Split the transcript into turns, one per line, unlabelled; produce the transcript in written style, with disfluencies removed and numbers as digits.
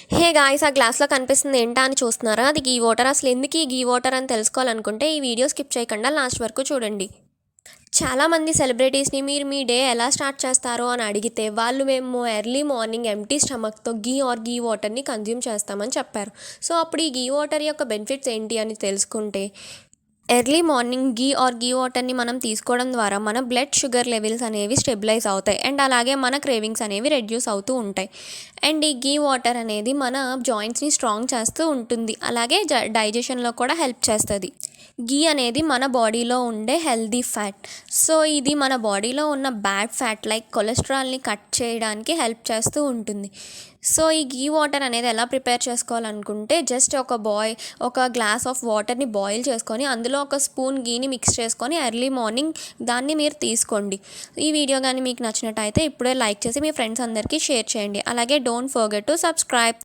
Hey guys, ఆ గ్లాస్‌లో కనిపిస్తుంది ఏంటా అని చూస్తున్నారా? అది ఘీ వాటర్. అసలు ఎందుకు ఈ ఘీ వాటర్ అని తెలుసుకోవాలనుకుంటే ఈ వీడియో స్కిప్ చేయకుండా లాస్ట్ వరకు చూడండి. చాలామంది సెలబ్రిటీస్‌ని మీరు మీ డే ఎలా స్టార్ట్ చేస్తారో అని అడిగితే వాళ్ళు మేము ఎర్లీ మార్నింగ్ ఎంప్టీ స్టమక్‌తో ఘీ వాటర్‌ని కన్జ్యూమ్ చేస్తామని చెప్పారు. సో అప్పుడు ఈ ఘీ వాటర్ యొక్క బెనిఫిట్స్ ఏంటి అని తెలుసుకుంటే, ఎర్లీ మార్నింగ్ ఘీ వాటర్ని మనం తీసుకోవడం ద్వారా మన బ్లడ్ షుగర్ లెవెల్స్ అనేవి స్టెబిలైజ్ అవుతాయి అండ్ అలాగే మన క్రేవింగ్స్ అనేవి రెడ్యూస్ అవుతూ ఉంటాయి. అండ్ ఈ ఘీ వాటర్ అనేది మన జాయింట్స్ని స్ట్రాంగ్ చేస్తూ ఉంటుంది, అలాగే డైజెషన్లో కూడా హెల్ప్ చేస్తుంది. ఘీ అనేది మన బాడీలో ఉండే హెల్దీ ఫ్యాట్. సో ఇది మన బాడీలో ఉన్న బ్యాడ్ ఫ్యాట్ లైక్ కొలెస్ట్రాల్ని కట్ చేయడానికి హెల్ప్ చేస్తూ ఉంటుంది. సో ఈ ఘీ వాటర్ అనేది ఎలా ప్రిపేర్ చేసుకోవాలనుకుంటే, జస్ట్ ఒక గ్లాస్ ఆఫ్ వాటర్ని బాయిల్ చేసుకొని అందులో ఒక స్పూన్ ఘీని మిక్స్ చేసుకొని ఎర్లీ మార్నింగ్ దాన్ని మీరు తీసుకోండి. ఈ వీడియో కానీ మీకు నచ్చినట్టయితే ఇప్పుడే లైక్ చేసి మీ ఫ్రెండ్స్ అందరికీ షేర్ చేయండి. అలాగే డోంట్ ఫర్గెట్ టు సబ్స్క్రైబ్.